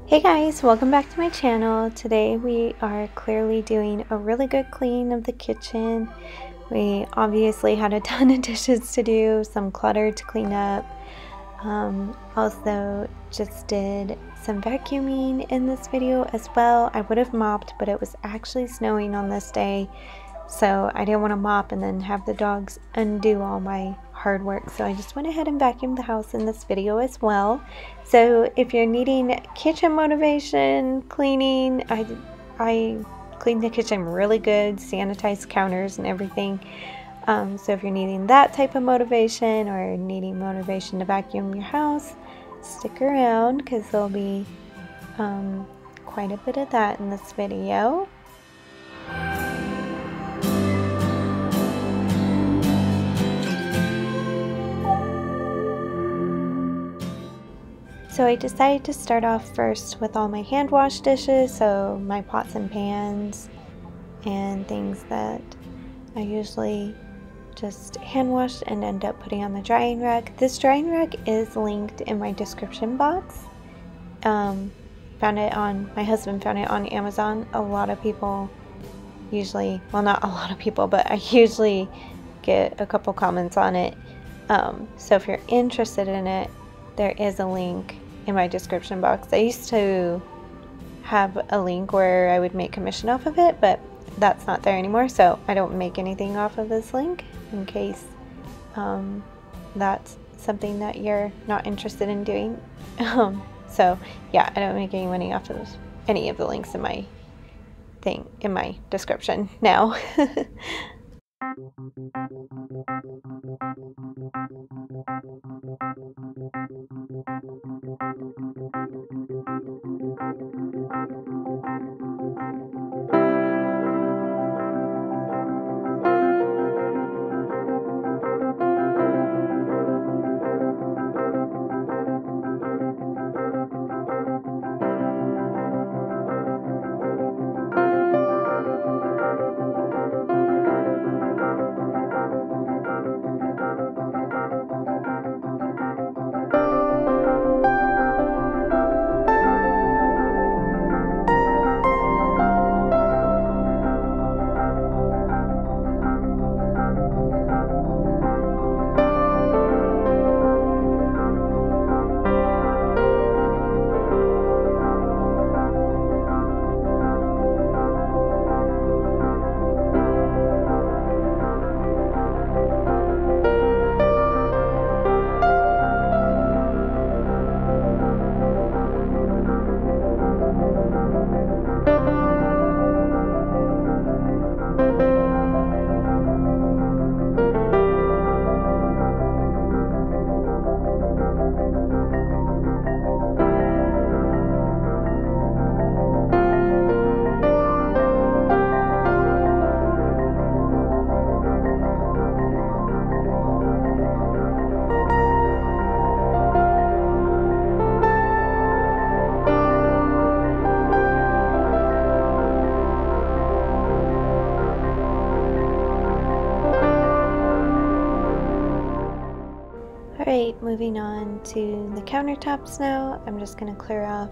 Hey guys, welcome back to my channel. Today we are clearly doing a really good clean of the kitchen. We obviously had a ton of dishes to do, some clutter to clean up. Also just did some vacuuming in this video as well. I would have mopped, but it was actually snowing on this day, so I didn't want to mop and then have the dogs undo all my hard work, so I just went ahead and vacuumed the house in this video as well. So if you're needing kitchen motivation, cleaning, I cleaned the kitchen really good, sanitized counters and everything. So if you're needing that type of motivation or needing motivation to vacuum your house, stick around because there'll be quite a bit of that in this video. So I decided to start off first with all my hand wash dishes, so my pots and pans and things that I usually just hand wash and end up putting on the drying rack. This drying rack is linked in my description box. My husband found it on Amazon. A lot of people usually, well, not a lot of people, but I usually get a couple comments on it. So if you're interested in it, there is a link in my description box. I used to have a link where I would make commission off of it, but that's not there anymore, so I don't make anything off of this link in case that's something that you're not interested in doing. So yeah, I don't make any money off of any of the links in my description now. Alright, moving on to the countertops now. I'm just going to clear off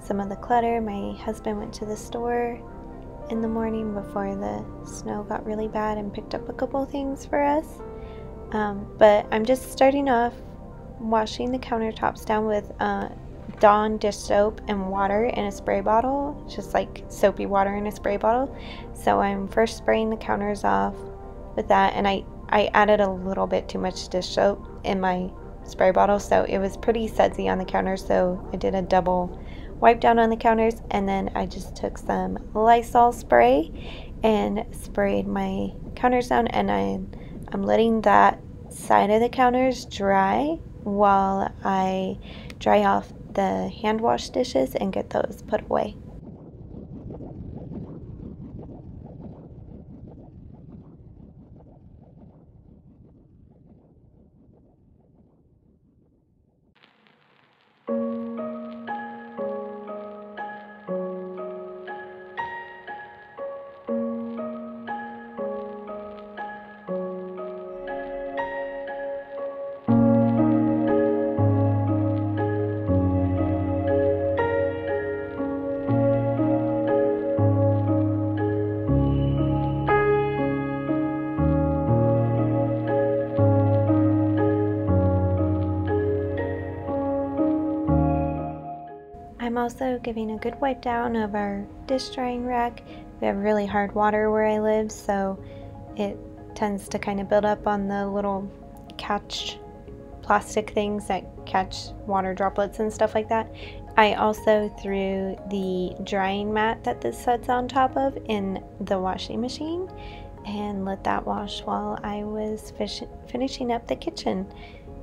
some of the clutter. My husband went to the store in the morning before the snow got really bad and picked up a couple things for us. But I'm just starting off washing the countertops down with Dawn dish soap and water in a spray bottle, just like soapy water in a spray bottle. So I'm first spraying the counters off with that, and I added a little bit too much dish soap in my spray bottle, so it was pretty sudsy on the counters, so I did a double wipe down on the counters, and then I just took some Lysol spray and sprayed my counters down, and I'm letting that side of the counters dry while I dry off the hand wash dishes and get those put away. also giving a good wipe down of our dish drying rack. We have really hard water where I live, so it tends to kind of build up on the little catch plastic things that catch water droplets and stuff like that. I also threw the drying mat that this sits on top of in the washing machine and let that wash while I was finishing up the kitchen.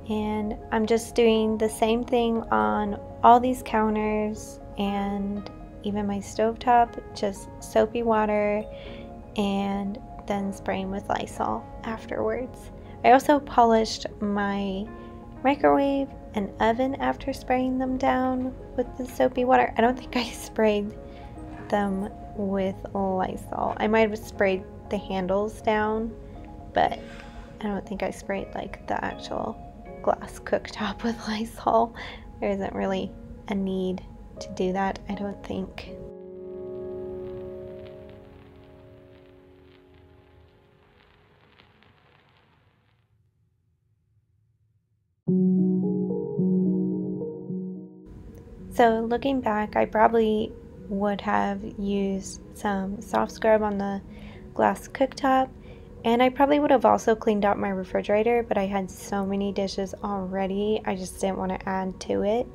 And I'm just doing the same thing on all these counters and even my stovetop, just soapy water and then spraying with Lysol afterwards. I also polished my microwave and oven after spraying them down with the soapy water. I don't think I sprayed them with Lysol. I might have sprayed the handles down, but I don't think I sprayed like the actual glass cooktop with Lysol. There isn't really a need to do that, I don't think. So looking back, I probably would have used some soft scrub on the glass cooktop, and I probably would have also cleaned out my refrigerator, but I had so many dishes already, I just didn't want to add to it.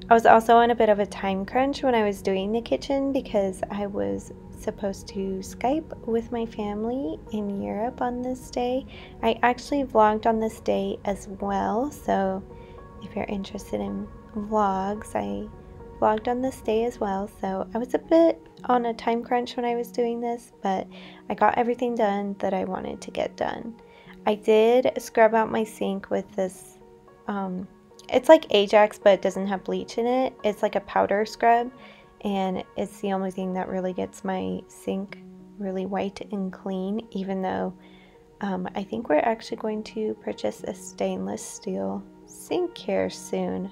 I was also on a bit of a time crunch when I was doing the kitchen because I was supposed to Skype with my family in Europe on this day. I actually vlogged on this day as well, so if you're interested in vlogs, I vlogged on this day as well. So I was a bit on a time crunch when I was doing this, but I got everything done that I wanted to get done. I did scrub out my sink with this it's like Ajax, but it doesn't have bleach in it. It's like a powder scrub, and it's the only thing that really gets my sink really white and clean, even though I think we're actually going to purchase a stainless steel sink here soon.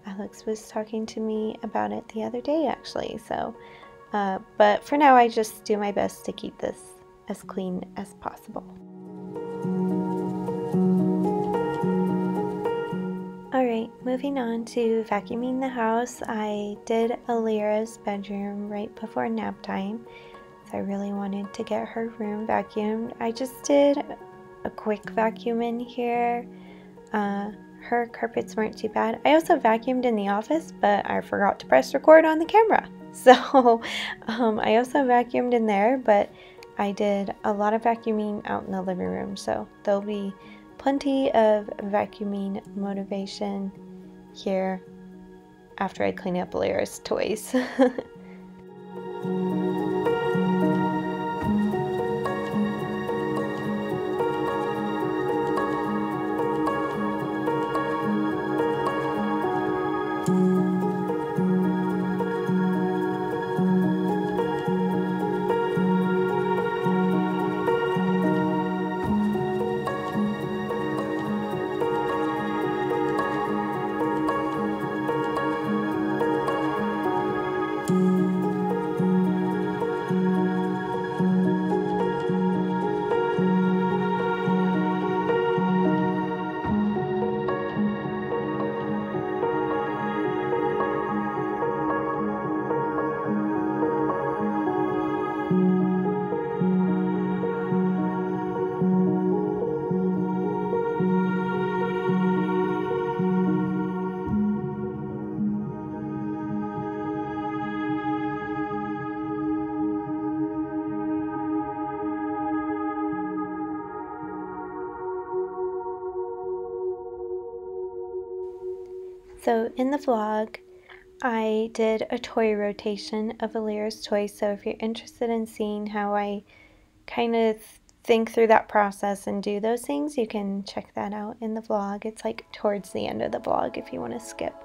Alex was talking to me about it the other day actually, so but for now I just do my best to keep this as clean as possible. Alright, moving on to vacuuming the house. I did Alira's bedroom right before nap time, so I really wanted to get her room vacuumed. I just did a quick vacuum in here. Her carpets weren't too bad. I also vacuumed in the office, but I forgot to press record on the camera. So I also vacuumed in there, but I did a lot of vacuuming out in the living room, so there'll be plenty of vacuuming motivation here after I clean up Alira's toys. So in the vlog, I did a toy rotation of Alira's toys, so if you're interested in seeing how I kind of think through that process and do those things, you can check that out in the vlog. It's like towards the end of the vlog if you want to skip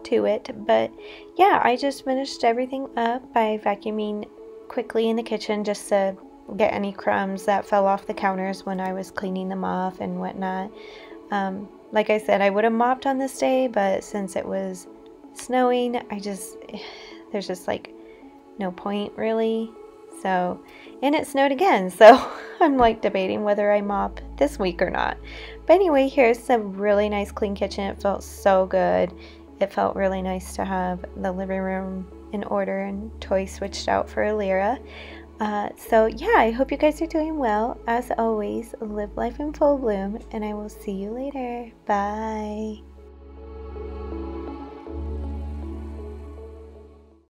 to it. But yeah, I just finished everything up by vacuuming quickly in the kitchen just to get any crumbs that fell off the counters when I was cleaning them off and whatnot. Like I said, I would have mopped on this day, but since it was snowing, there's just like no point really. So, and it snowed again, so I'm like debating whether I mop this week or not. But anyway, here's a really nice clean kitchen. It felt so good. it felt really nice to have the living room in order and toys switched out for Alira. So yeah, I hope you guys are doing well. As always, live life in full bloom, and I will see you later. Bye.